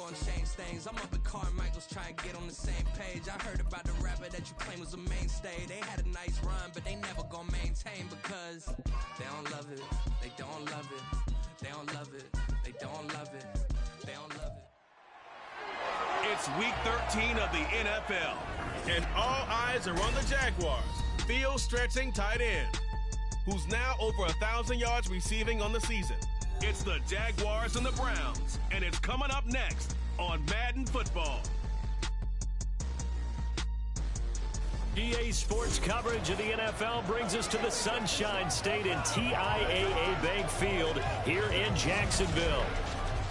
gonna change things. I'm up at Carmichael's trying to get on the same page. I heard about the rapper that you claim was a mainstay. They had a nice run, but they never gonna maintain because they don't love it. They don't love it. They don't love it. They don't love it. They don't love it. It's week 13 of the NFL, and all eyes are on the Jaguars. Field stretching tight end, who's now over 1,000 yards receiving on the season. It's the Jaguars and the Browns, and it's coming up next on Madden Football. EA Sports coverage of the NFL brings us to the Sunshine State in TIAA Bank Field here in Jacksonville.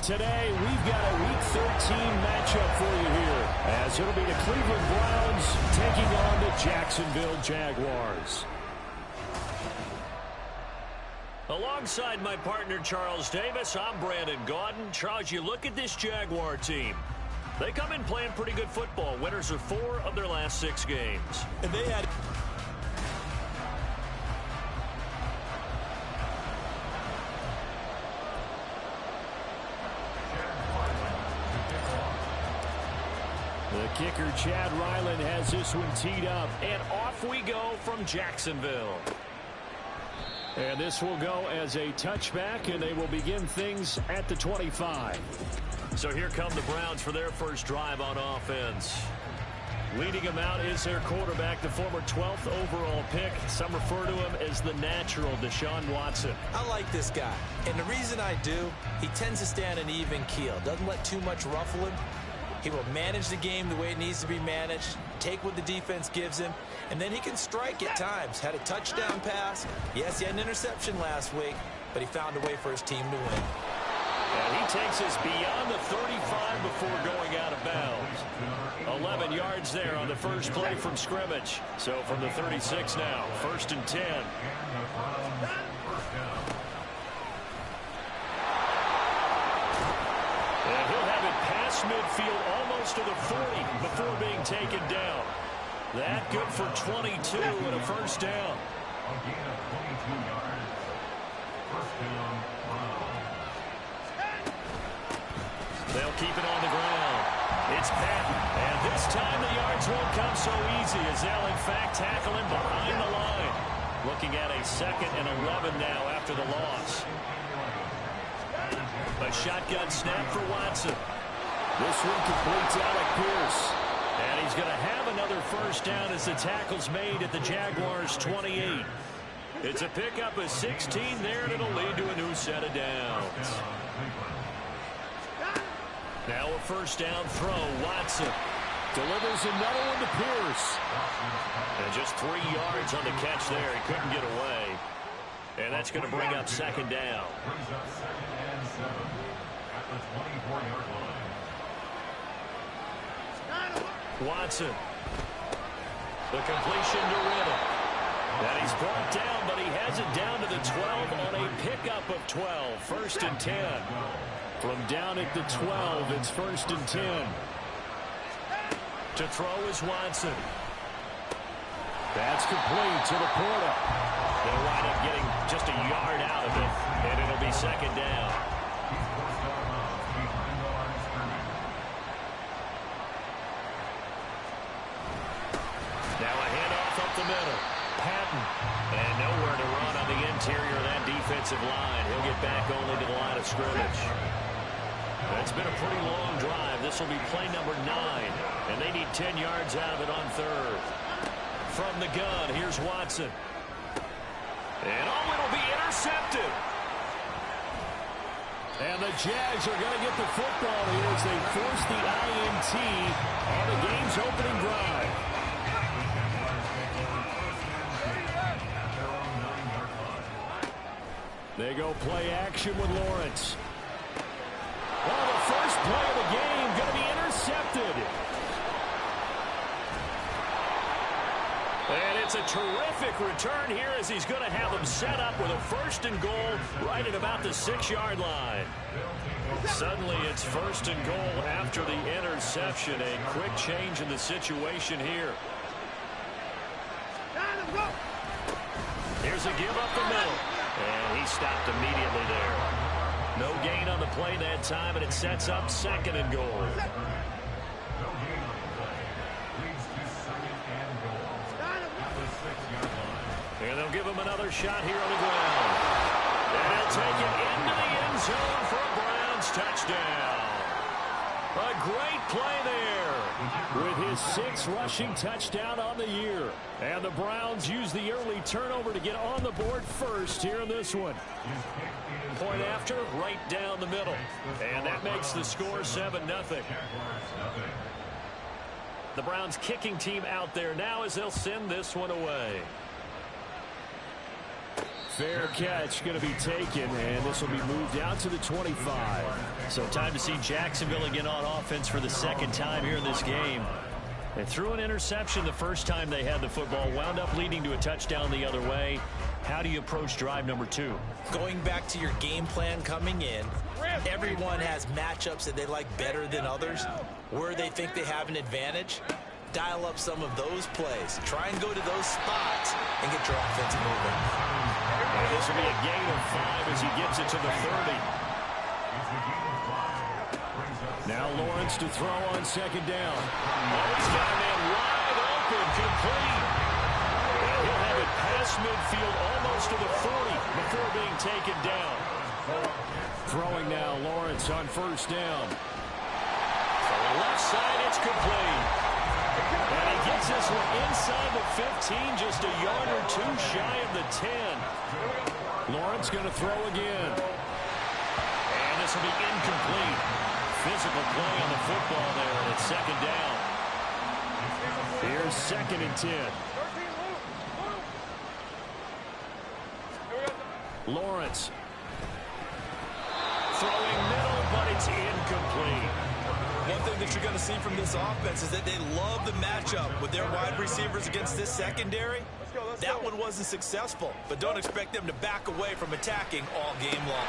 Today, we've got a Week 13 matchup for you here, as it'll be the Cleveland Browns taking on the Jacksonville Jaguars. Alongside my partner, Charles Davis, I'm Brandon Gaudin. Charles, you look at this Jaguar team. They come in playing pretty good football. Winners of 4 of their last 6 games. And they had... The kicker, Chad Ryland, has this one teed up. And off we go from Jacksonville. And this will go as a touchback, and they will begin things at the 25. So here come the Browns for their first drive on offense. Leading them out is their quarterback, the former 12th overall pick. Some refer to him as the natural, Deshaun Watson. I like this guy, and the reason I do, he tends to stay on an even keel. Doesn't let too much ruffle him. He will manage the game the way it needs to be managed, take what the defense gives him, and then he can strike at times. Had a touchdown pass. Yes, he had an interception last week, but he found a way for his team to win. And he takes us beyond the 35 before going out of bounds. 11 yards there on the first play from scrimmage. So from the 36 now, 1st and 10. And he'll have it past midfield almost to the 40 before being taken down. That good for 22 and a first down. They'll keep it on the ground. It's Patton. And this time the yards won't come so easy as they'll in fact tackle him behind the line. Looking at a 2nd and 11 now after the loss. A shotgun snap for Watson. This one completes Alec Pierce. And he's going to have another first down as the tackle's made at the Jaguars' 28. It's a pickup of 16 there, and it'll lead to a new set of downs. Now a first down throw. Watson delivers another one to Pierce. And just 3 yards on the catch there. He couldn't get away. And that's going to bring up 2nd down. Watson. The completion to Riddle. And he's brought down, but he has it down to the 12 on a pickup of 12. 1st and 10. From down at the 12, it's 1st and 10. To throw is Watson. That's complete to the Porter. They'll wind up getting just a yard out of it, and it'll be 2nd down. Now a handoff up the middle. Patton. And nowhere to run on the interior of that defensive line. He'll get back only to the line of scrimmage. It's been a pretty long drive. This will be play number 9. And they need 10 yards out of it on 3rd. From the gun, here's Watson. And oh, it'll be intercepted. And the Jags are going to get the football here as they force the INT on the game's opening drive. They go play action with Lawrence. Well, the first play of the game going to be intercepted. And it's a terrific return here as he's going to have them set up with a 1st and goal right at about the 6-yard line. Suddenly it's 1st and goal after the interception. A quick change in the situation here. Here's a give up the middle. And he stopped immediately there. No gain on the play that time, and it sets up 2nd and goal. And they'll give him another shot here on the ground. And he'll take it into the end zone for a Browns touchdown. A great play there with his 6th rushing touchdown on the year. And the Browns use the early turnover to get on the board first here in this one. Point after, right down the middle. And that makes the score 7-0. The Browns kicking team out there now as they'll send this one away. Fair catch going to be taken, and this will be moved out to the 25. So time to see Jacksonville again on offense for the 2nd time here in this game. They threw an interception the first time they had the football, wound up leading to a touchdown the other way. How do you approach drive number 2? Going back to your game plan coming in, everyone has matchups that they like better than others, where they think they have an advantage. Dial up some of those plays. Try and go to those spots and get your offense moving. And this will be a gain of 5 as he gets it to the 30. Now Lawrence to throw on 2nd down. Oh, he's got a man wide open, complete. And he'll have it past midfield almost to the 40 before being taken down. Throwing now, Lawrence on 1st down. On the left side, it's complete. And he gets this one inside the 15, just a yard or 2 shy of the 10. Lawrence going to throw again. And this will be incomplete. Physical play on the football there, and it's 2nd down. Here's 2nd and 10. Lawrence. Throwing middle, but it's incomplete. One thing that you're going to see from this offense is that they love the matchup with their wide receivers against this secondary. That one wasn't successful, but don't expect them to back away from attacking all game long.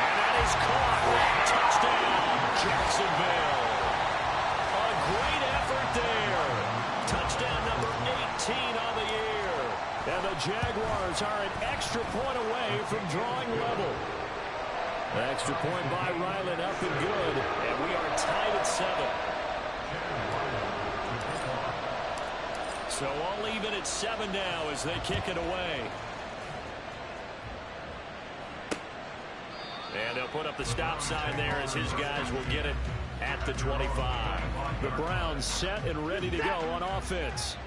And that is caught. Touchdown, Jacksonville. A great effort there. Touchdown number 18 on the year. And the Jaguars are an extra point away from drawing level. Extra point by Ryland, up and good. And we are tied at 7. So all even at 7 now as they kick it away. And they'll put up the stop sign there as his guys will get it at the 25. The Browns set and ready to go on offense.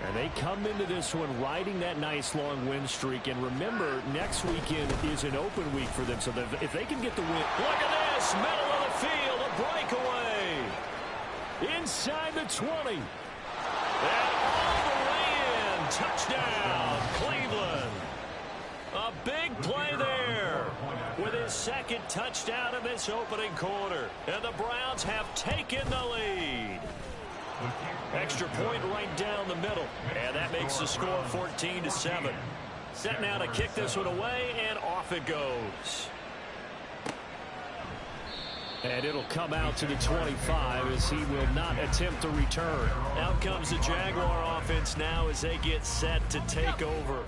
And they come into this one riding that nice long win streak. And remember, next weekend is an open week for them. So if they can get the win. Look at this. Middle of the field. A breakaway. Inside the 20. And all the way in. Touchdown, Cleveland. A big play there with his 2nd touchdown of this opening quarter. And the Browns have taken the lead. Extra point right down the middle. And that makes the score 14-7. Set now to kick this one away, and off it goes. And it'll come out to the 25 as he will not attempt to return. Out comes the Jaguar offense now as they get set to take over.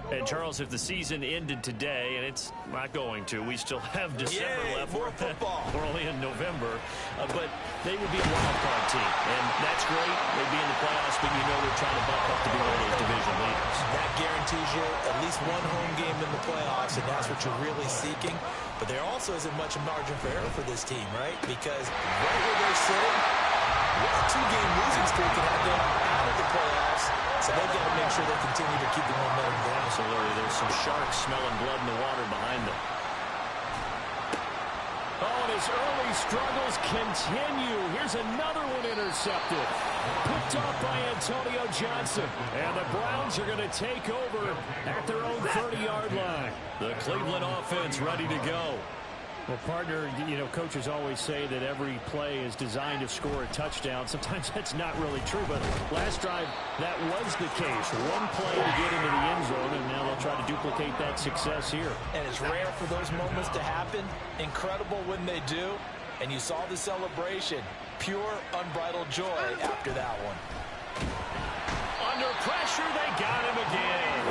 And, Charles, if the season ended today, and it's not going to, we still have December left. More football. We're only in November. But they would be a wild card team. And that's great. They'd be in the playoffs, but you know they're trying to bump up to be one of those division leaders. That guarantees you at least one home game in the playoffs, and that's what you're really seeking. But there also isn't much margin for error for this team, right? Because right where they're sitting, a 2-game losing streak can have them out of the playoffs. So they've got to make sure they continue to keep the momentum going. Absolutely. There's some sharks smelling blood in the water behind them. Oh, and his early struggles continue. Here's another one intercepted. Picked off by Antonio Johnson. And the Browns are going to take over at their own 30-yard line. The Cleveland offense ready to go. Well, partner, you know, coaches always say that every play is designed to score a touchdown. Sometimes that's not really true, but last drive, that was the case. One play to get into the end zone, and now they'll try to duplicate that success here. And it's rare for those moments to happen. Incredible when they do. And you saw the celebration. Pure, unbridled joy after that one. Under pressure, they got him again.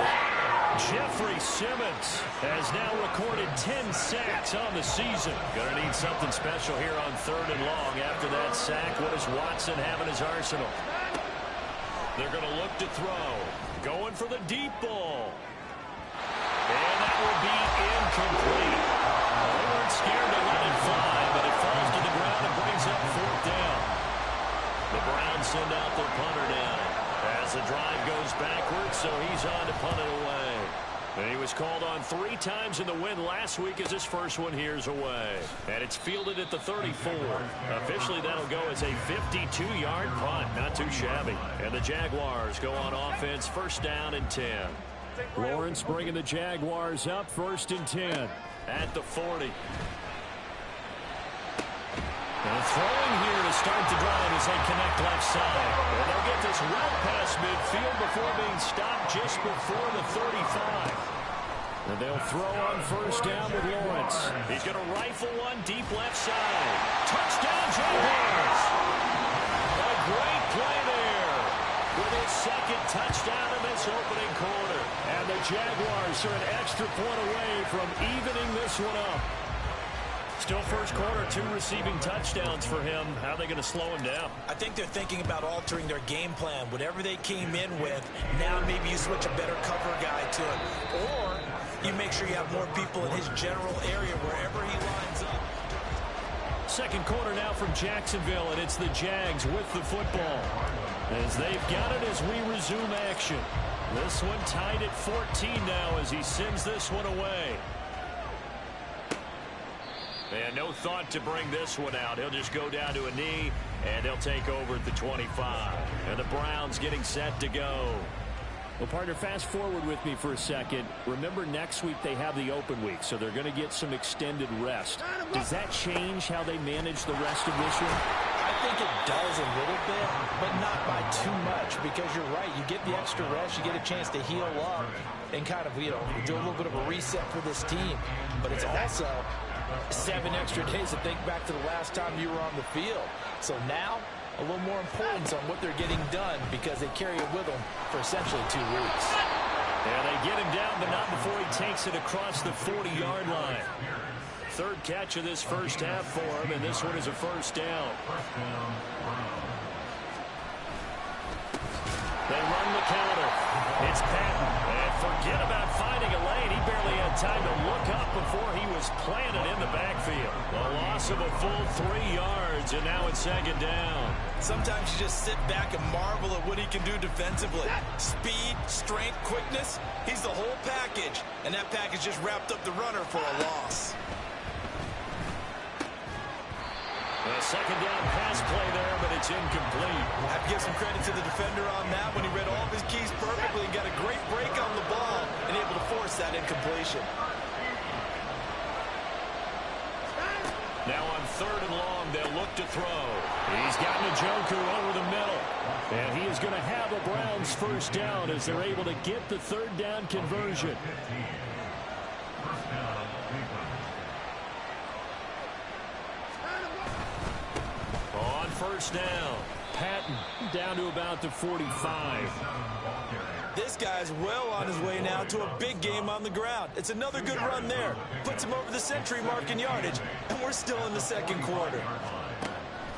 Jeffrey Simmons has now recorded 10 sacks on the season. Going to need something special here on 3rd and long. After that sack, what does Watson have in his arsenal? They're going to look to throw. Going for the deep ball. And that will be incomplete. They weren't scared to let it fly, but it falls to the ground and brings up 4th down. The Browns send out their punter down as the drive goes backwards, so he's on to punt it away. And he was called on 3 times in the win last week as his first one here's away. And it's fielded at the 34. Officially, that'll go as a 52-yard punt. Not too shabby. And the Jaguars go on offense, 1st down and 10. Lawrence bringing the Jaguars up, 1st and 10 at the 40. And throwing here to start the drive as they connect left side. And they'll get this well past midfield before being stopped just before the 35. And they'll throw on 1st down with Lawrence. He's going to rifle one deep left side. Touchdown, Jaguars! A great play there with his 2nd touchdown in this opening quarter. And the Jaguars are an extra point away from evening this one up. Still first quarter, 2 receiving touchdowns for him. How are they going to slow him down? I think they're thinking about altering their game plan. Whatever they came in with, now maybe you switch a better cover guy to it. Or you make sure you have more people in his general area wherever he lines up. Second quarter now from Jacksonville, and it's the Jags with the football. As they've got it as we resume action. This one tied at 14 now as he sends this one away. And no thought to bring this one out. He'll just go down to a knee, and they'll take over at the 25. And the Browns getting set to go. Well, partner, fast forward with me for a second. Remember, next week they have the open week, so they're going to get some extended rest. Does that change how they manage the rest of this one? I think it does a little bit, but not by too much, because you're right. You get the extra rest, you get a chance to heal up and kind of, do a little bit of a reset for this team. But it's also 7 extra days to think back to the last time you were on the field. So now, a little more importance on what they're getting done because they carry it with them for essentially 2 weeks. And they get him down, but not before he takes it across the 40-yard line. 3rd catch of this first half for him, and this one is a 1st down. They run the counter. It's Patton. And forget about finding a lane. He barely had time to look up before he was planted in the backfield. A loss of a full 3 yards, and now it's 2nd down. Sometimes you just sit back and marvel at what he can do defensively. Speed, strength, quickness. He's the whole package. And that package just wrapped up the runner for a loss. A 2nd down pass play there, but it's incomplete. I have to give some credit to the defender on that when he read all of his keys perfectly and got a great break on the ball and able to force that incompletion. Now on 3rd and long, they'll look to throw. He's got Njoku over the middle. And he is going to have a Browns 1st down as they're able to get the 3rd down conversion. On 1st down, Patton down to about the 45. This guy's well on his way now to a big game on the ground. It's another good run there. Puts him over the century mark in yardage, and we're still in the 2nd quarter.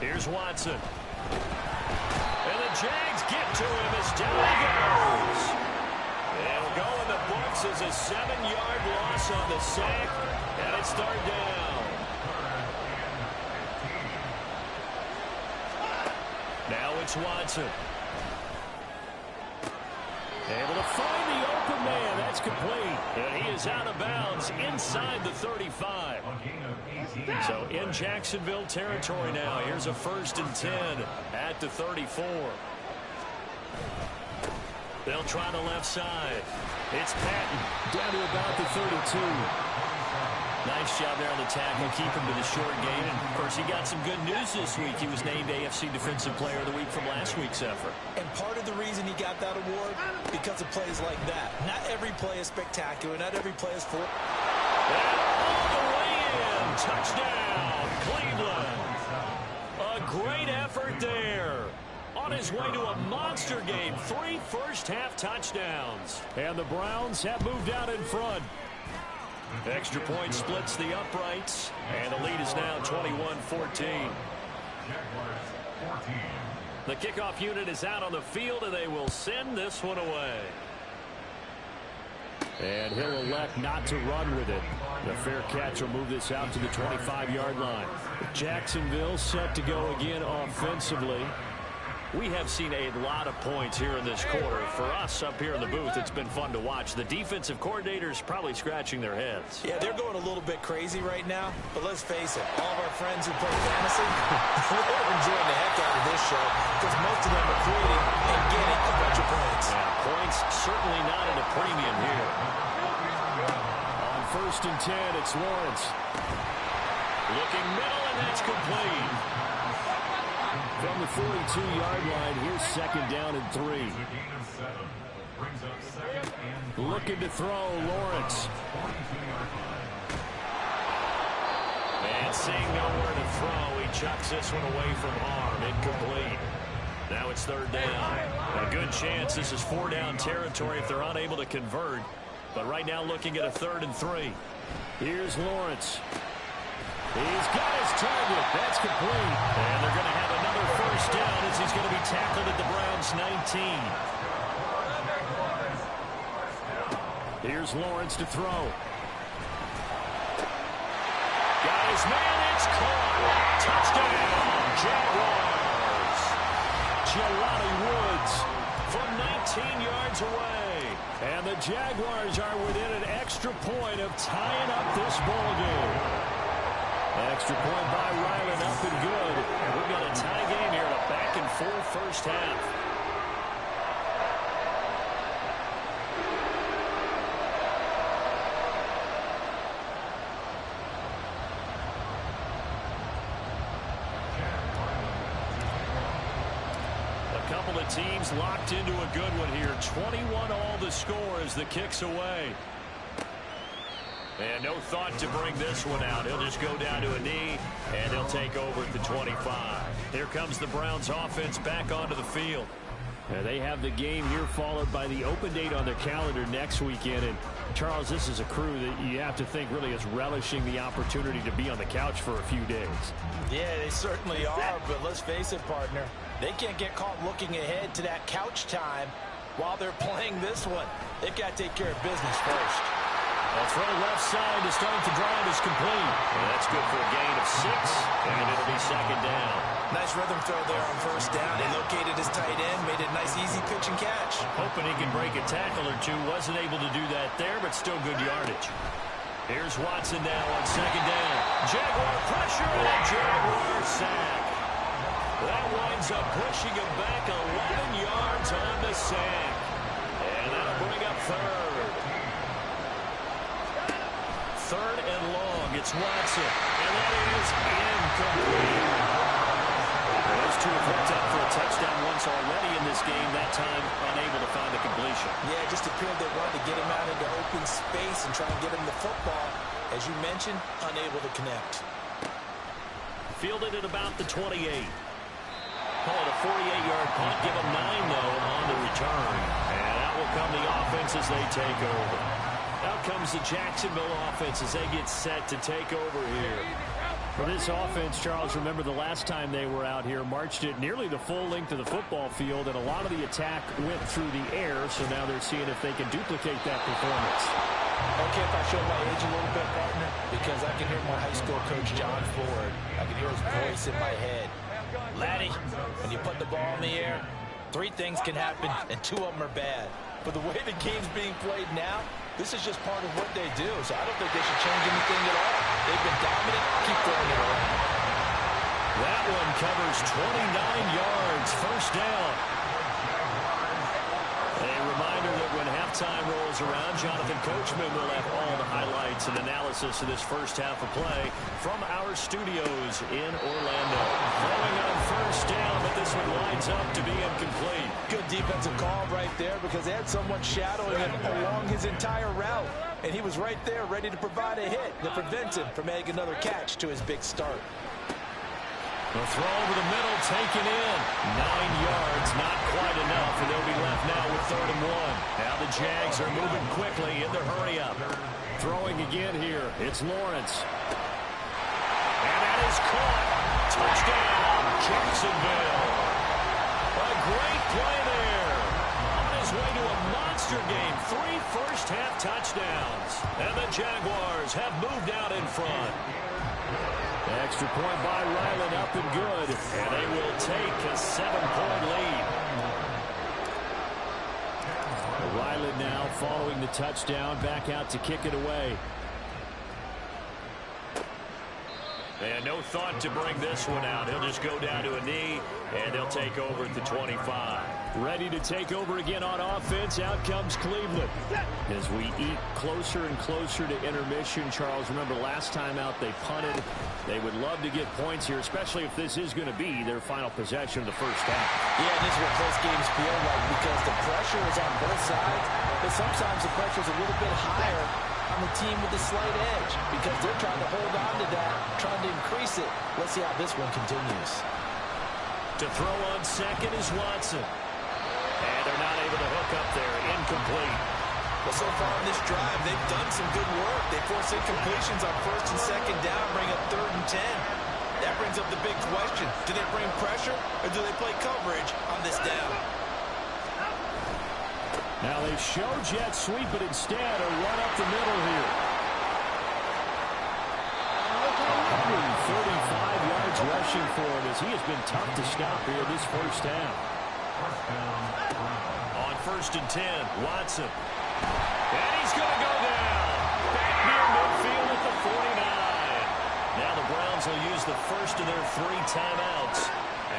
Here's Watson. And the Jags get to him as down he goes. It'll go in the books as a 7-yard loss on the sack, and it's 3rd down. Now it's Watson. Able to find the open man. That's complete. And he is out of bounds inside the 35. So in Jacksonville territory now. Here's a 1st and 10 at the 34. They'll try the left side. It's Patton down to about the 32. Nice job there on the tackle. Keep him to the short game. And, of course, he got some good news this week. He was named AFC Defensive Player of the Week from last week's effort. And part of the reason he got that award, because of plays like that. Not every play is spectacular. Not every play is full. And all the way in. Touchdown, Cleveland. A great effort there on his way to a monster game. 3 first-half touchdowns. And the Browns have moved out in front. Extra point splits the uprights, and the lead is now 21-14. The kickoff unit is out on the field, and they will send this one away. And he'll elect not to run with it. The fair catch will move this out to the 25-yard line. Jacksonville set to go again offensively. We have seen a lot of points here in this quarter. For us up here in the booth, it's been fun to watch. The defensive coordinators probably scratching their heads. Yeah, they're going a little bit crazy right now. But let's face it, all of our friends who play fantasy, they're enjoying the heck out of this show because most of them are creating and getting a bunch of points. Yeah, points certainly not at a premium here. On 1st and 10, it's Lawrence. Looking middle, and that's complete. From the 42-yard line, here's 2nd down and 3. Looking to throw, Lawrence. And seeing nowhere to throw, he chucks this one away from harm. Incomplete. Now it's 3rd down. A good chance this is 4-down territory if they're unable to convert. But right now looking at a 3rd and 3. Here's Lawrence. He's got his target. That's complete. And they're going to have another 1st down as he's going to be tackled at the Browns' 19. Here's Lawrence to throw. Got his man. It's caught. Touchdown, Jaguars. Jelani Woods from 19 yards away. And the Jaguars are within an extra point of tying up this ball game. Extra point by Ryland, up and good. We've got a tie game here, a back-and-forth first half. A couple of teams locked into a good one here. 21 all the score as the kick's away. And no thought to bring this one out. He'll just go down to a knee, and he'll take over at the 25. Here comes the Browns offense back onto the field. And they have the game here followed by the open date on their calendar next weekend. And, Charles, this is a crew that you have to think really is relishing the opportunity to be on the couch for a few days. Yeah, they certainly are, but let's face it, partner. They can't get caught looking ahead to that couch time while they're playing this one. They've got to take care of business first. A throw left side to start the drive is complete. And that's good for a gain of 6, and it'll be 2nd down. Nice rhythm throw there on 1st down. He located his tight end, made it a nice, easy pitch and catch. Hoping he can break a tackle or two. Wasn't able to do that there, but still good yardage. Here's Watson now on 2nd down. Jaguar pressure and a Jaguar sack. That winds up pushing him back 11 yards on the sack. And that'll bring up 3rd. 3rd and long. It's Watson. And that is incomplete. Those two have hooked up for a touchdown once already in this game. That time unable to find the completion. Yeah, just appeared they wanted to get him out into open space and try and get him the football. As you mentioned, unable to connect. Fielded at about the 28. Call it a 48-yard punt. Give him 9, though, on the return. And out will come the offense as they take over. Out comes the Jacksonville offense as they get set to take over here. For this offense, Charles, remember the last time they were out here, marched it nearly the full length of the football field, and a lot of the attack went through the air, so now they're seeing if they can duplicate that performance. Okay, if I show my age a little bit, partner, because I can hear my high school coach, John Ford. I can hear his voice in my head. Laddie, when you put the ball in the air, 3 things can happen, and 2 of them are bad. But the way the game's being played now, this is just part of what they do, so I don't think they should change anything at all. They've been dominant. Keep throwing it around. That one covers 29 yards. 1st down. A reminder that when halftime rolls around, Jonathan Coachman will have all the highlights and analysis of this first half of play from our studios in Orlando. Throwing on 1st down, but this one lines up to be incomplete. Good defensive call right there because they had someone shadowing him along his entire route. And he was right there ready to provide a hit that prevents him from making another catch to his big start. The throw over the middle, taken in. 9 yards, not quite enough, and they'll be left now with 3rd and 1. Now the Jags are moving quickly in their hurry-up. Throwing again here, it's Lawrence. And that is caught. Touchdown, Jacksonville. A great play there. On his way to a monster game, 3 first-half touchdowns. And the Jaguars have moved out in front. Extra point by Ryland, up and good. And they will take a 7-point lead. Ryland now following the touchdown, back out to kick it away. And no thought to bring this one out. He'll just go down to a knee, and they'll take over at the 25. Ready to take over again on offense. Out comes Cleveland. As we eat closer and closer to intermission, Charles, remember last time out they punted. They would love to get points here, especially if this is going to be their final possession of the first half. Yeah, this is what close games feel like because the pressure is on both sides, but sometimes the pressure is a little bit higher on the team with the slight edge because they're trying to hold on to that, trying to increase it. Let's see how this one continues. To throw on second is Watson. And they're not able to hook up there. Incomplete. Well, so far in this drive, they've done some good work. They force incompletions on 1st and 2nd down, bring up 3rd and 10. That brings up the big question. Do they bring pressure or do they play coverage on this down? Now they show jet sweep, but instead a run up the middle here. 135 yards rushing for him as he has been tough to stop here this first half. On 1st and 10, Watson. And he's going to go down. Back near midfield at the 49. Now the Browns will use the first of their 3 timeouts,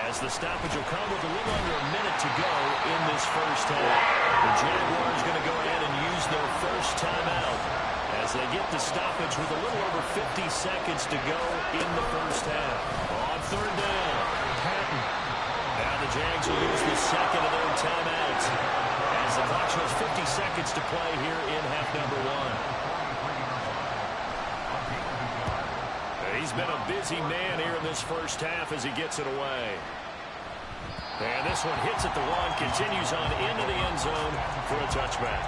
as the stoppage will come with a little under a minute to go in this first half. The Jaguars going to go ahead and use their first timeout as they get the stoppage with a little over 50 seconds to go in the first half. On 3rd down, Patton. Now the Jags will use the second of their timeouts as the clock shows 50 seconds to play here in half number 1. He's been a busy man here in this first half as he gets it away. And this one hits at the 1, continues on into the end zone for a touchback.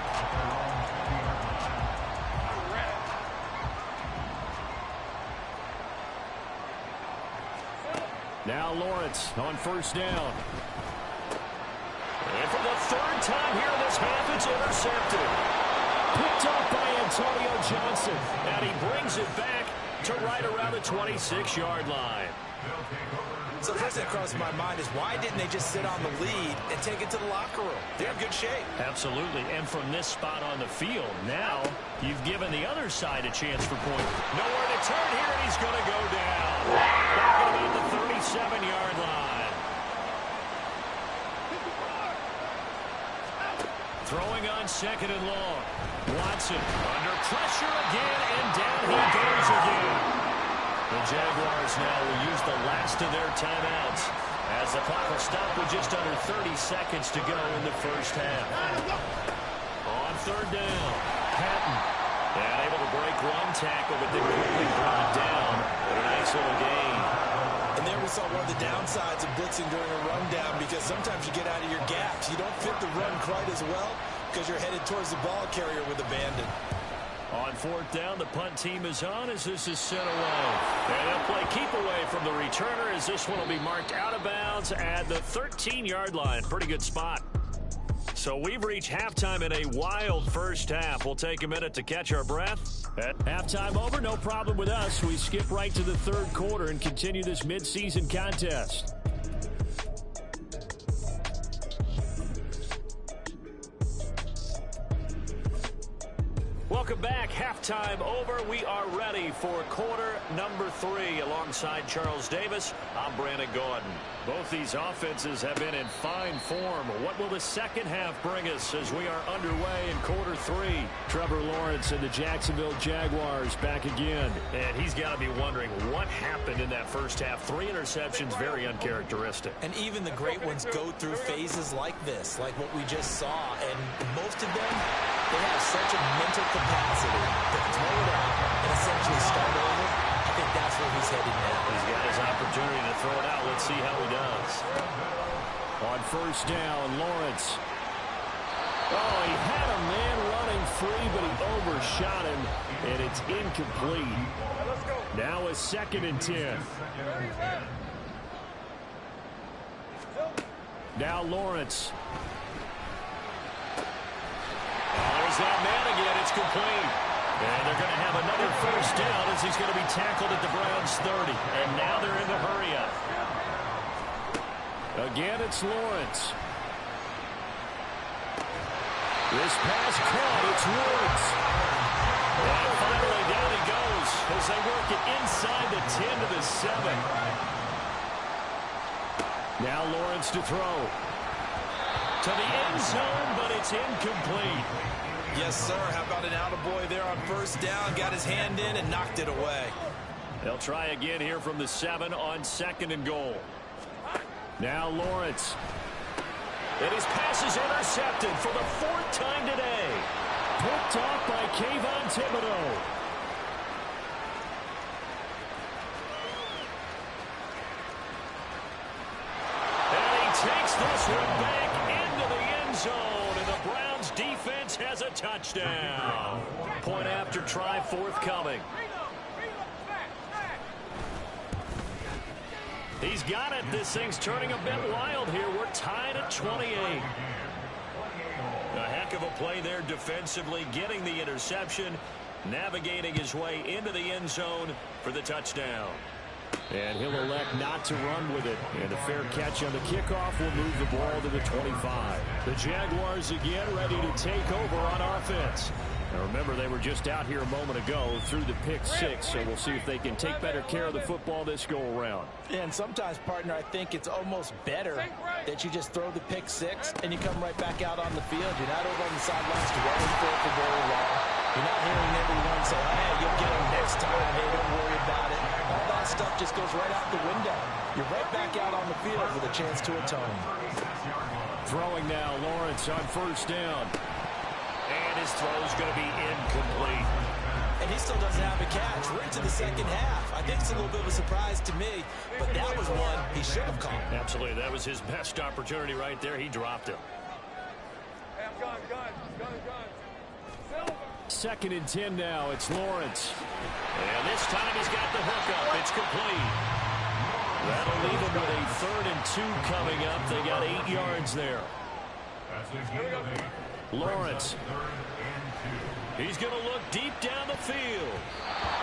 Now Lawrence on 1st down. And for the 3rd time here in this half, it's intercepted. Picked up by Antonio Johnson. And he brings it back to right around the 26-yard line. So the first thing that crosses my mind is why didn't they just sit on the lead and take it to the locker room? They're in good shape. Absolutely. And from this spot on the field, now you've given the other side a chance for point. Nowhere to turn here, and he's going to go down. Back at about the 37-yard line. Throwing on 2nd and long. Watson under pressure again, and down he goes again. The Jaguars now will use the last of their timeouts as the clock will stop with just under 30 seconds to go in the first half. On 3rd down, Patton. And able to break one tackle, but then quickly brought down with a nice little gain. And there we saw one of the downsides of blitzing during a rundown because sometimes you get out of your gaps. You don't fit the run quite as well because you're headed towards the ball carrier with abandon. On 4th down, the punt team is on as this is sent away. And they'll play keep away from the returner as this one will be marked out of bounds at the 13-yard line. Pretty good spot. So we've reached halftime in a wild first half. We'll take a minute to catch our breath. At halftime over, no problem with us. We skip right to the 3rd quarter and continue this midseason contest. Welcome back. Halftime over. We are ready for quarter number 3 alongside Charles Davis. I'm Brandon Gordon. Both these offenses have been in fine form. What will the second half bring us as we are underway in quarter 3? Trevor Lawrence and the Jacksonville Jaguars back again. And he's got to be wondering what happened in that first half. 3 interceptions, very uncharacteristic. And even the great ones go through phases like this, like what we just saw. And most of them, they have such a mental capacity to throw it out and essentially start over. I think that's where he's headed now. He's got his opportunity to throw it out. Let's see how he does. On first down, Lawrence. Oh, he had a man running free, but he overshot him, and it's incomplete. Now a 2nd and 10. Now Lawrence. There's that man again. It's complete. And they're going to have another first down as he's going to be tackled at the Browns' 30. And now they're in the hurry-up. Again, it's Lawrence. This pass caught. It's Woods. And finally, down he goes as they work it inside the 10 to the 7. Now Lawrence to throw. To the end zone, but it's incomplete. Yes, sir. How about an attaboy there on first down? Got his hand in and knocked it away. They'll try again here from the 7 on 2nd and goal. Now Lawrence. And his pass is intercepted for the 4th time today. Picked off by Kayvon Thibodeaux. And he takes this one back into the end zone. And the Browns defense has a touchdown. Point after try forthcoming. He's got it. This thing's turning a bit wild here. We're tied at 28. A heck of a play there defensively, getting the interception, navigating his way into the end zone for the touchdown. And he'll elect not to run with it. And a fair catch on the kickoff will move the ball to the 25. The Jaguars again ready to take over on offense. Now remember, they were just out here a moment ago through the pick 6, so we'll see if they can take better care of the football this go-around. And sometimes, partner, I think it's almost better that you just throw the pick 6 and you come right back out on the field. You're not over on the sidelines dwelling for very long. You're not hearing everyone say, hey, you'll get him next time. Hey, don't worry about it. All that stuff just goes right out the window. You're right back out on the field with a chance to atone. Throwing now, Lawrence on first down. And his throw's going to be incomplete. And he still doesn't have a catch. We're into the second half. I think it's a little bit of a surprise to me, but that was one he should have caught. Absolutely. That was his best opportunity right there. He dropped it. Hey, I'm gone. 2nd and 10 now. It's Lawrence. And this time he's got the hook up. It's complete. That'll leave him with a 3rd and 2 coming up. They got 8 yards there. Lawrence. He's going to look deep down the field.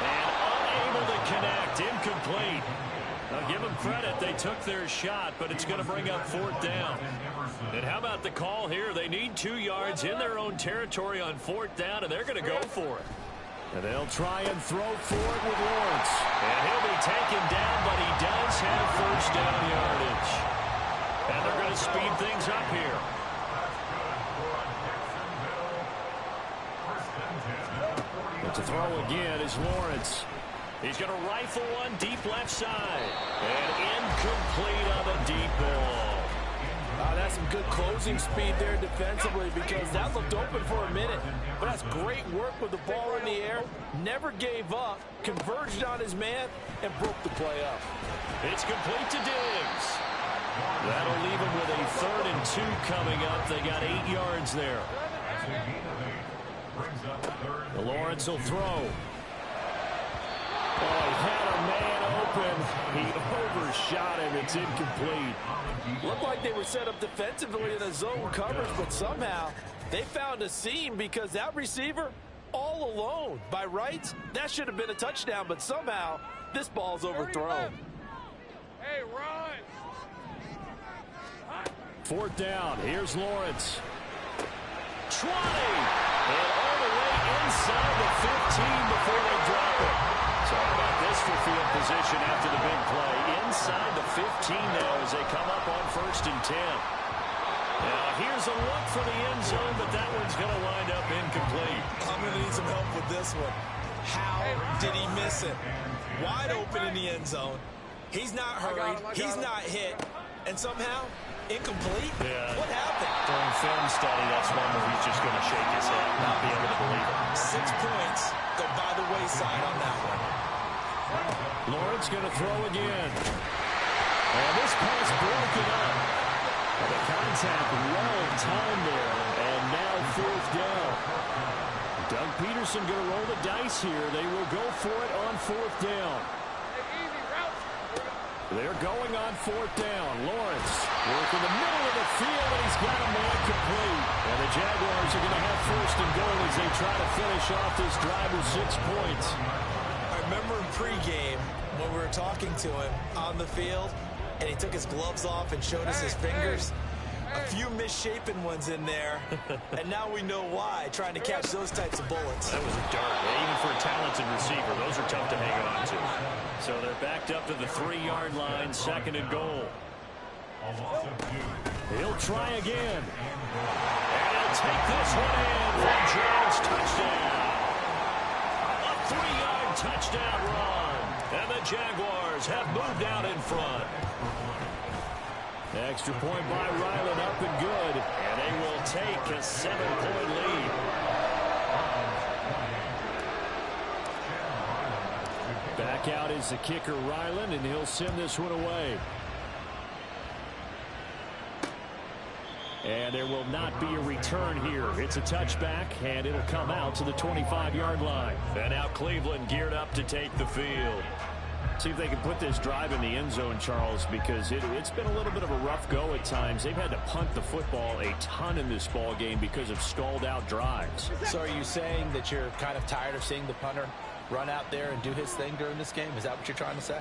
And unable to connect. Incomplete. Now give them credit. They took their shot, but it's going to bring up 4th down. And how about the call here? They need 2 yards in their own territory on 4th down, and they're going to go for it. And they'll try and throw for it with Lawrence. And he'll be taken down, but he does have first down yardage. And they're going to speed things up here. But to throw again is Lawrence. He's going to rifle one deep left side. And incomplete on the deep ball. That's some good closing speed there defensively because that looked open for a minute. But that's great work with the ball in the air. Never gave up, converged on his man, and broke the play up. It's complete to Diggs. That'll leave him with a 3rd and 2 coming up. They got 8 yards there. Lawrence will throw. Oh, he had a man open. He overshot him. It's incomplete. Looked like they were set up defensively in a zone coverage, but somehow they found a seam because that receiver all alone. By rights, that should have been a touchdown, but somehow this ball's overthrown. Hey, run! 4th down. Here's Lawrence. 20. And all the way inside the 15 before they drop it. So how about this for field position after the big play? Inside the 15 now as they come up on 1st and 10. Now here's a look for the end zone, but that one's going to wind up incomplete. I'm going to need some help with this one. How did he miss it? Wide open in the end zone. He's not hurried. He's not hit. And somehow, incomplete? Yeah. What happened? During film study, that's one where he's just going to shake his head, not be able to believe it. 6 points go by the wayside on that one. Lawrence going to throw again. And this pass broken up. And the contact well timed there. And now 4th down. Doug Peterson going to roll the dice here. They will go for it on 4th down. They're going on 4th down. Lawrence working the middle of the field, and he's got a man complete. And the Jaguars are going to have 1st and goal as they try to finish off this drive with 6 points. I remember in pregame when we were talking to him on the field, and he took his gloves off and showed us his fingers. A few misshapen ones in there, and now we know why, trying to catch those types of bullets. That was a dart. Even for a talented receiver, those are tough to hang on to. So they're backed up to the 3-yard line, 2nd and goal. He'll try again. And he'll take this one in for Jones. Touchdown. A 3-yard touchdown run. And the Jaguars have moved out in front. Extra point by Ryland, up and good. And they will take a 7-point lead. Back out is the kicker, Ryland, and he'll send this one away. And there will not be a return here. It's a touchback, and it'll come out to the 25-yard line. And now Cleveland geared up to take the field. See if they can put this drive in the end zone, Charles, because it's been a little bit of a rough go at times. They've had to punt the football a ton in this ball game because of stalled-out drives. So are you saying that you're kind of tired of seeing the punter run out there and do his thing during this game? Is that what you're trying to say?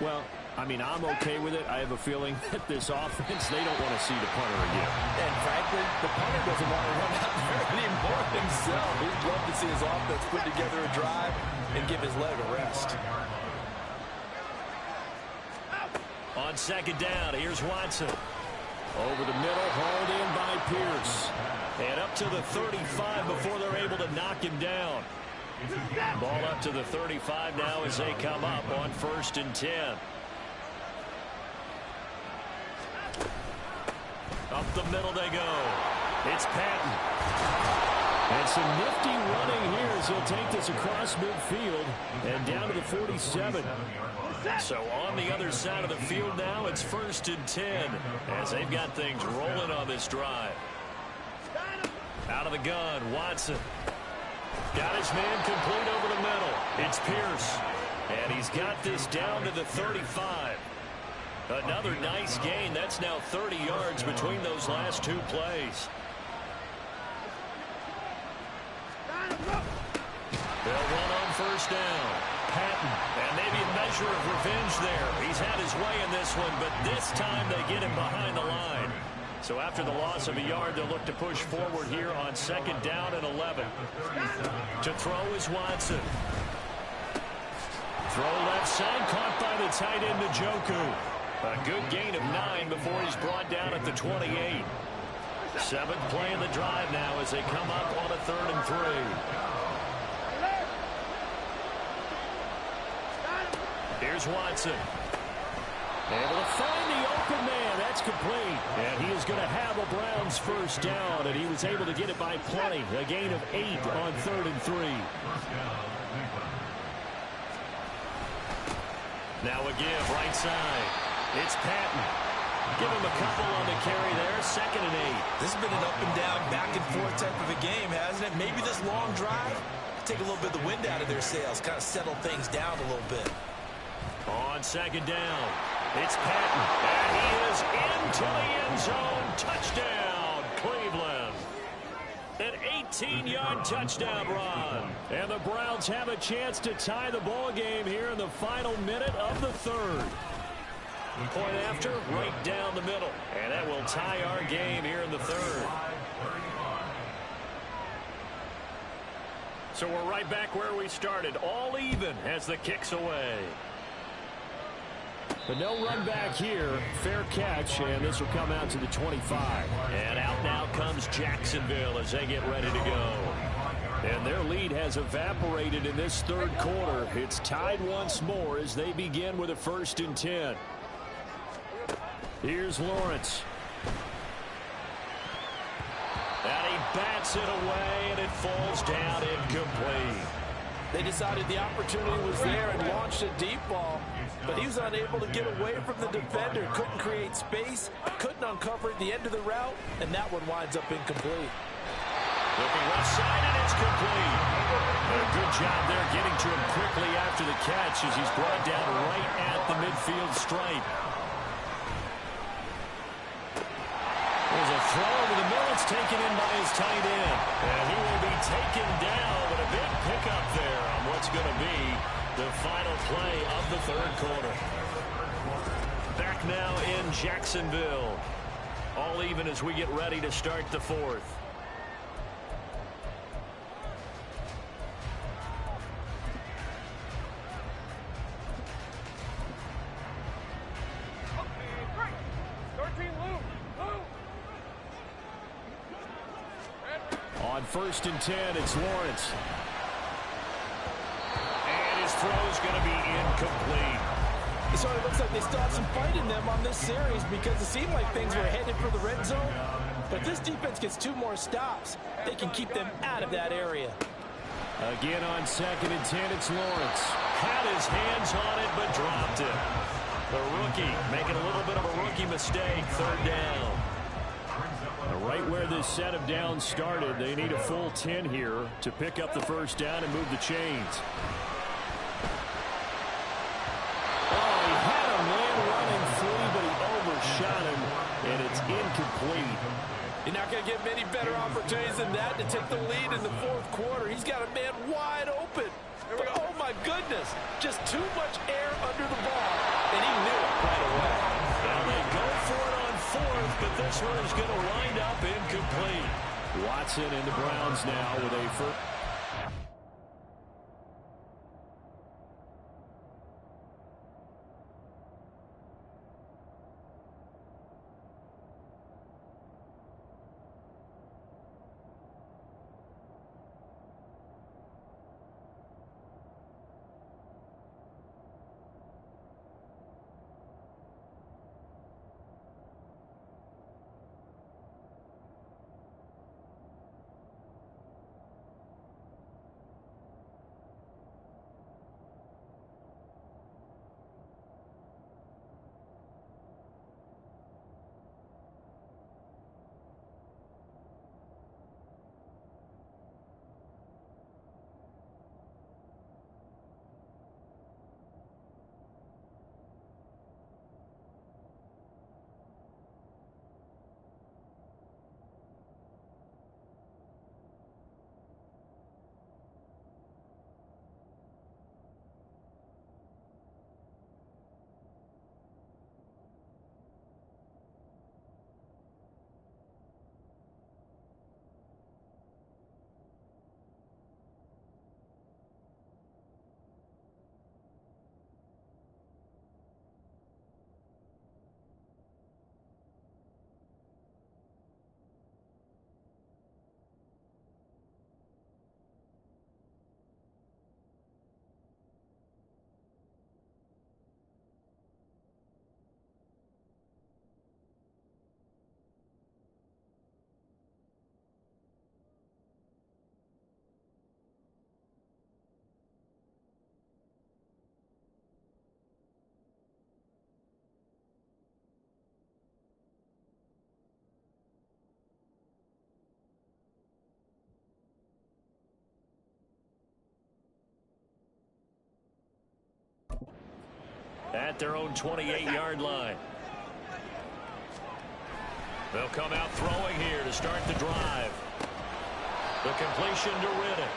Well, I mean, I'm okay with it. I have a feeling that this offense, they don't want to see the punter again. And frankly, the punter doesn't want to run out there anymore himself. He'd love to see his offense put together a drive and give his leg a rest. On 2nd down, here's Watson. Over the middle, hauled in by Pierce. And up to the 35 before they're able to knock him down. Ball up to the 35 now as they come up on 1st and 10. Up the middle they go. It's Patton. And some nifty running here as he'll take this across midfield and down to the 47. So on the other side of the field now, it's 1st and 10 as they've got things rolling on this drive. Out of the gun, Watson. Got his man complete over the middle. It's Pierce. And he's got this down to the 35. Another nice gain. That's now 30 yards between those last 2 plays. They'll run on 1st down. Patton, and maybe a measure of revenge there. He's had his way in this one, but this time they get him behind the line. So after the loss of a yard, they'll look to push forward here on 2nd down and 11. To throw is Watson. Throw left side, caught by the tight end Njoku. A good gain of 9 before he's brought down at the 28. 7th play in the drive now as they come up on a 3rd and 3. Here's Watson. Able to find the open man. That's complete. And he is going to have a Browns 1st down, and he was able to get it by plenty. A gain of 8 on 3rd and 3. Now a give, right side. It's Patton. Give him a couple on the carry there. 2nd and 8. This has been an up and down, back and forth type of a game, hasn't it? Maybe this long drive take a little bit of the wind out of their sails, kind of settle things down a little bit. On 2nd down, it's Patton, and he is into the end zone. Touchdown, Cleveland. An 18-yard touchdown run. And the Browns have a chance to tie the ball game here in the final minute of the 3rd. Point after, right down the middle. And that will tie our game here in the 3rd. So we're right back where we started. All even as the kick's away. But no run back here. Fair catch, and this will come out to the 25. And out now comes Jacksonville as they get ready to go. And their lead has evaporated in this 3rd quarter. It's tied once more as they begin with a 1st and 10. Here's Lawrence. And he bats it away, and it falls down incomplete. They decided the opportunity was there and launched a deep ball, but he was unable to get away from the defender, couldn't create space, couldn't uncover at the end of the route, and that one winds up incomplete. Looking left side, and it's complete. A good job there getting to him quickly after the catch as he's brought down right at the midfield stripe. There's a throw over the middle. It's taken in by his tight end. And he will be taken down, but a big pickup there on what's going to be the final play of the third quarter. Back now in Jacksonville. All even as we get ready to start the fourth. On 1st and 10, it's Lawrence. And his throw's going to be incomplete. So it looks like they still have some fight in them on this series because it seemed like things were headed for the red zone. But this defense gets 2 more stops. They can keep them out of that area. Again on 2nd and 10, it's Lawrence. Had his hands on it, but dropped it. The rookie making a little bit of a rookie mistake. 3rd down. Right where this set of downs started, they need a full 10 here to pick up the first down and move the chains. Oh, he had a man running free, but he overshot him, and it's incomplete. You're not going to get many better opportunities than that to take the lead in the 4th quarter. He's got a man wide open. But, oh, my goodness, just too much air under the ball, and he knew it right away. Now they go for it on 4th, but this one is going to wind up incomplete. Watson and the Browns now with a first. At their own 28-yard line. They'll come out throwing here to start the drive. The completion to Riddick.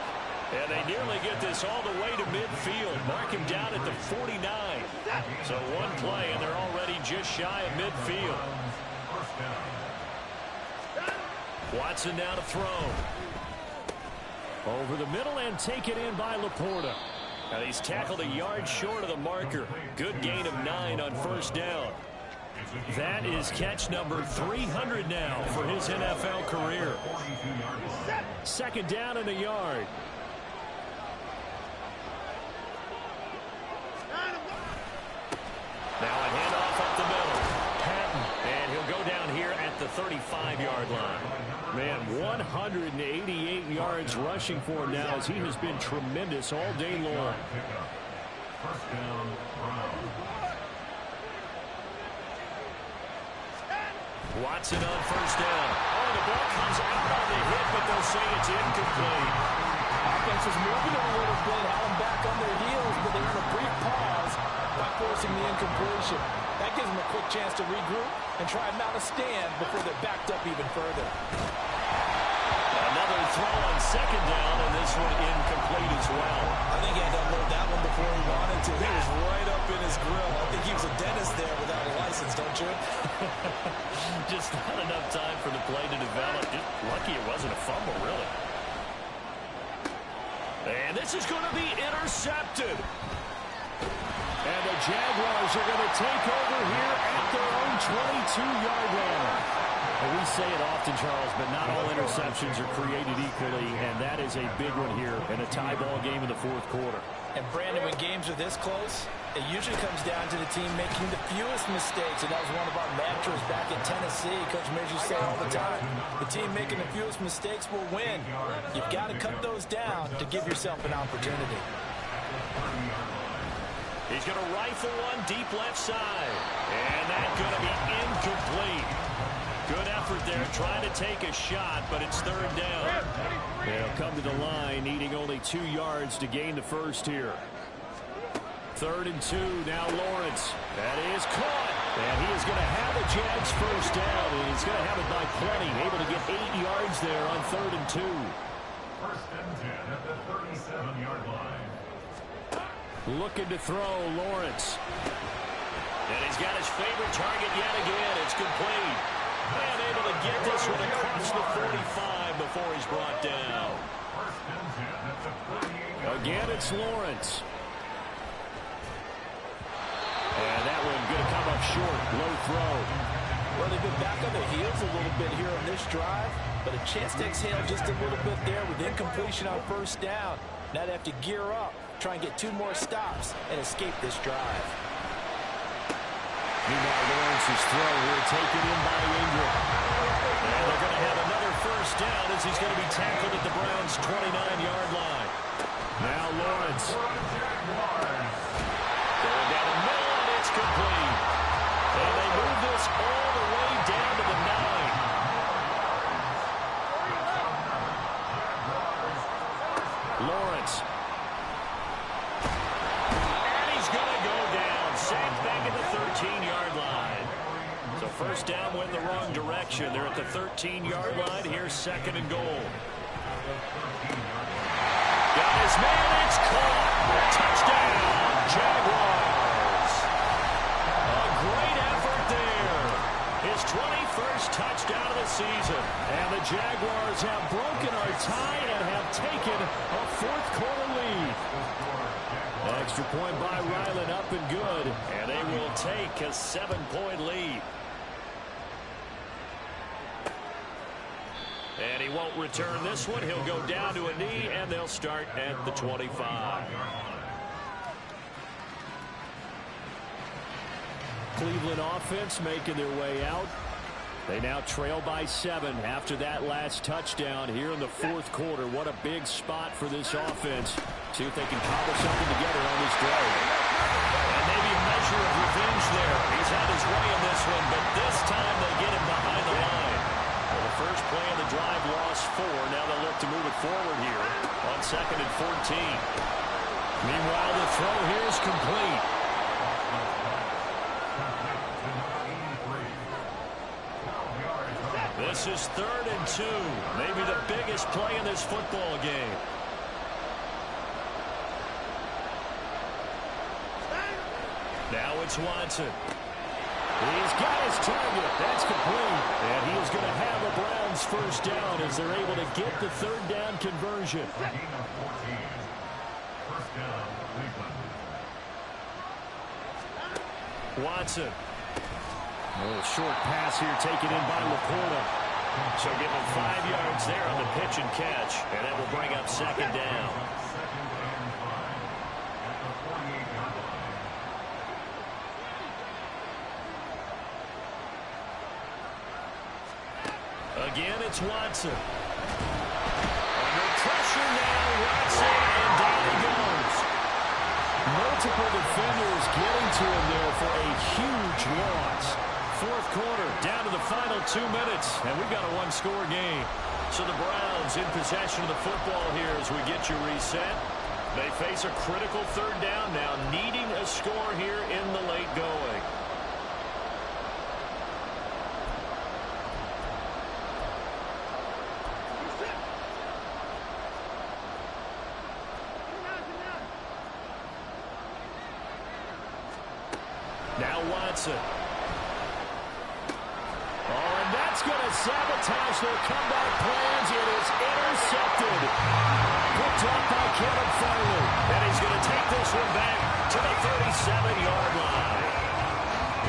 And they nearly get this all the way to midfield. Mark him down at the 49. So one play, and they're already just shy of midfield. Watson now to throw. Over the middle and taken in by Laporta. And he's tackled a yard short of the marker. Good gain of 9 on 1st down. That is catch number 300 now for his NFL career. 2nd down and a yard. Now a handoff up the middle. Patton, and he'll go down here at the 35-yard line. Man, 188 yards rushing for him now as he has been tremendous all day long. First down, Browns. Watson on first down. Oh, the ball comes out on the hit, but they'll say it's incomplete. Offense is moving a little bit, had them back on their heels, but they earn a brief pause by forcing the incompletion. That gives them a quick chance to regroup and try and mount a stand before they're backed up even further. Another throw on second down, and this one incomplete as well. I think he had to unload that one before he wanted to. He was right up in his grill. I think he was a dentist there without a license, don't you? Just not enough time for the play to develop. Just lucky it wasn't a fumble, really. And this is going to be intercepted. And the Jaguars are going to take over here at their own 22-yard line. And we say it often, Charles, but not all interceptions are created equally, and that is a big one here in a tie ball game in the fourth quarter. And, Brandon, when games are this close, it usually comes down to the team making the fewest mistakes, and that was one of our mantras back in Tennessee. Coach Mears used to say all the time, the team making the fewest mistakes will win. You've got to cut those down to give yourself an opportunity. He's going to rifle one deep left side, and that's going to be incomplete. Good effort there, trying to take a shot, but it's third down. They'll come to the line, needing only 2 yards to gain the first here. 3rd and 2, now Lawrence. That is caught, and he is going to have a Jags first down, and he's going to have it by plenty, able to get 8 yards there on 3rd and 2. First and 10 at the 37-yard line. Looking to throw, Lawrence. And he's got his favorite target yet again. It's complete. And able to get this one across the 45 before he's brought down. First and 10 at the 38. Again, it's Lawrence. And that one going to come up short. Low throw. Well, they've been back on their heels a little bit here on this drive, but a chance to exhale just a little bit there with incompletion on first down. Now they have to gear up, try and get 2 more stops, and escape this drive. Meanwhile, Lawrence's throw here taken in by Ingram. And they're going to have another first down as he's going to be tackled at the Browns' 29-yard line. Now Lawrence. Going down the middle, and it's complete. And they move this all the way down to the 9. Lawrence. And he's going to go down. Sacked back at the 13-yard line. So first down went the wrong direction. They're at the 13-yard line. Here's 2nd and goal. Got his man. It's caught. Touchdown, Jaguars. A great effort there. His 21st touchdown of the season. And the Jaguars have broken our tie and have taken a fourth-quarter lead. Extra point by Ryland, up and good. And they will take a 7-point lead. And he won't return this one. He'll go down to a knee, and they'll start at the 25. Cleveland offense making their way out. They now trail by 7 after that last touchdown here in the fourth quarter. What a big spot for this offense. See if they can cobble something together on this drive. And maybe a measure of revenge there. He's had his way in this one, but this time they get him behind the line. Well, the first play of the drive lost 4. Now they'll look to move it forward here on 2nd and 14. Meanwhile, the throw here is complete. This is 3rd and 2. Maybe the biggest play in this football game. Now it's Watson. He's got his target. That's complete. And he is going to have the Browns first down as they're able to get the 3rd down conversion. Watson. A little short pass here taken in by Laporta. So give him 5 yards there on the pitch and catch. And that will bring up 2nd down. Again, it's Watson. Under pressure now, Watson, and down he goes. Multiple defenders getting to him there for a huge loss. Fourth quarter, down to the final 2 minutes, and we've got a one-score game. So the Browns in possession of the football here as we get you reset. They face a critical third down now, needing a score here in the late going. Now Watson. Oh, and that's going to sabotage their comeback plans. It is intercepted. Picked up by Kevin Farley. And he's going to take this one back to the 37-yard line.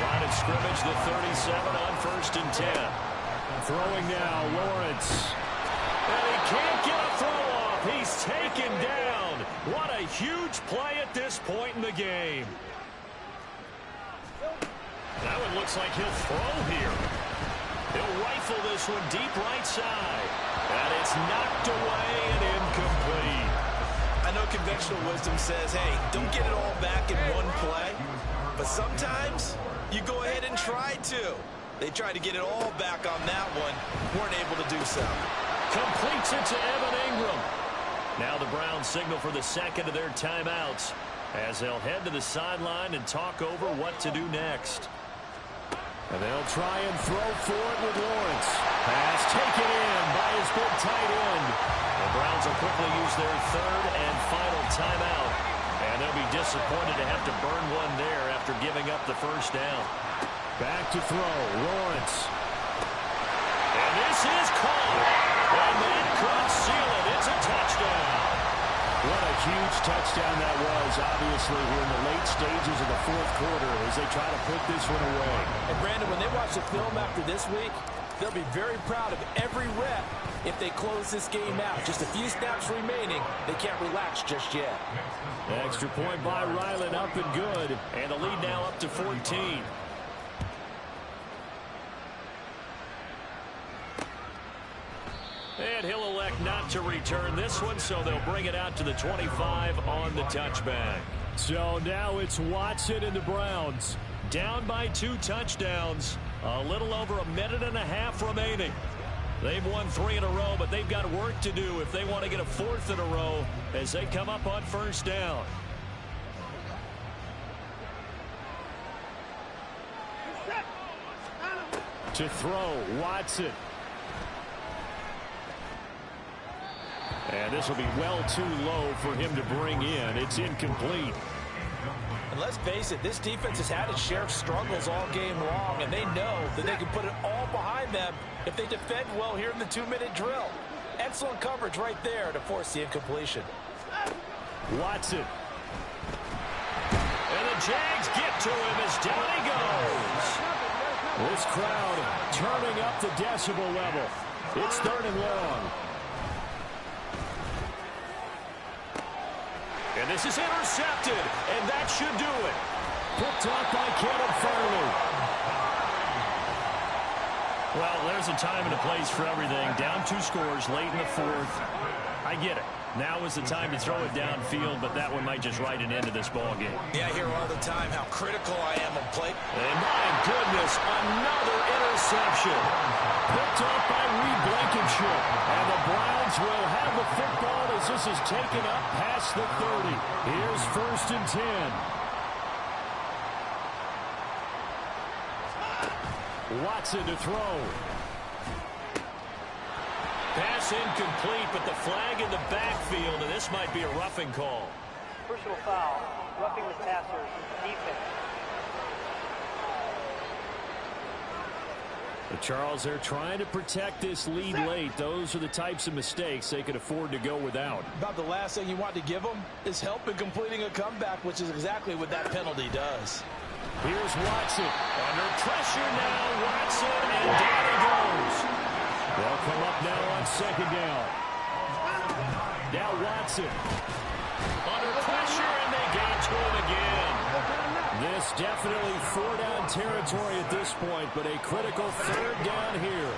Line of scrimmage, the 37 on 1st and 10. Throwing now, Lawrence. And he can't get a throw off. He's taken down. What a huge play at this point in the game. That one looks like he'll throw here. He'll rifle this one deep right side. And it's knocked away and incomplete. I know conventional wisdom says, hey, don't get it all back in one play. But sometimes you go ahead and try to. They tried to get it all back on that one. Weren't able to do so. Completes it to Evan Ingram. Now the Browns signal for the second of their timeouts as they'll head to the sideline and talk over what to do next. And they'll try and throw for it with Lawrence. Pass taken in by his big tight end. The Browns will quickly use their third and final timeout. And they'll be disappointed to have to burn one there after giving up the first down. Back to throw, Lawrence. And this is caught. And that could seal it. It's a touchdown. What a huge touchdown that was. Obviously, we're in the late stages of the fourth quarter as they try to put this one away. And Brandon, when they watch the film after this week, they'll be very proud of every rep if they close this game out. Just a few snaps remaining. They can't relax just yet. Extra point by Ryland, up and good. And the lead now up to 14. And he'll elect not to return this one, so they'll bring it out to the 25 on the touchback. So now it's Watson and the Browns. Down by 2 touchdowns. A little over a minute and a half remaining. They've won 3 in a row, but they've got work to do if they want to get a 4th in a row as they come up on first down. To throw, Watson. And this will be well too low for him to bring in. It's incomplete. And let's face it, this defense has had its share of struggles all game long, and they know that they can put it all behind them if they defend well here in the 2-minute drill. Excellent coverage right there to force the incompletion. Watson. And the Jags get to him as down he goes. This crowd turning up the decibel level. It's 3rd and long. And this is intercepted, and that should do it. Picked off by Kevin Farley. Well, there's a time and a place for everything. Down 2 scores late in the 4th. I get it. Now is the time to throw it downfield, but that one might just write an end to this ball game. Yeah, I hear all the time how critical I am on play. And my goodness, another interception. Picked off by Reed Blankenship. And the Browns will have the football as this is taken up past the 30. Here's 1st and 10. Watson to throw. Pass incomplete, but the flag in the backfield, and this might be a roughing call. Personal foul, roughing the passer, defense. But Charles, they're trying to protect this lead late. Those are the types of mistakes they could afford to go without. About the last thing you want to give them is help in completing a comeback, which is exactly what that penalty does. Here's Watson. Under pressure now, Watson, and down he goes. They'll come up now on 2nd down. Now Watson. Under pressure, and they get to him again. This definitely 4-down territory at this point, but a critical 3rd down here.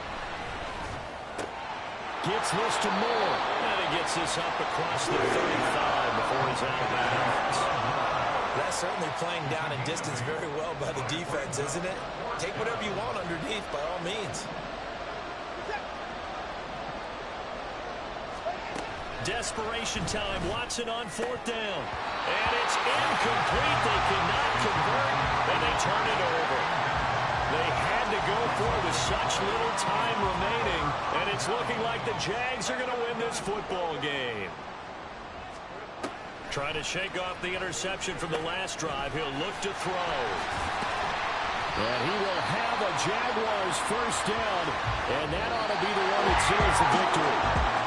Gets this to Moore. And he gets this up across the 35 before he's out of bounds. That's certainly playing down in distance very well by the defense, isn't it? Take whatever you want underneath, by all means. Desperation time. Watson on 4th down. And it's incomplete. They cannot convert, and they turn it over. They had to go for it with such little time remaining, and it's looking like the Jags are going to win this football game. Trying to shake off the interception from the last drive. He'll look to throw. And he will have a Jaguars first down, and that ought to be the one that seals the victory.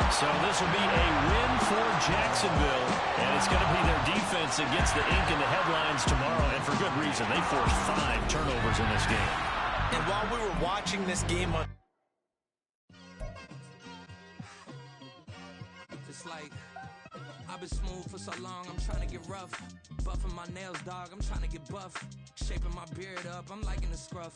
So this will be a win for Jacksonville, and it's going to be their defense that gets the ink in the headlines tomorrow, and for good reason. They forced 5 turnovers in this game. And while we were watching this game on... It's like I've been smooth for so long, I'm trying to get rough. Buffing my nails, dog, I'm trying to get buff. Shaping my beard up, I'm liking the scruff.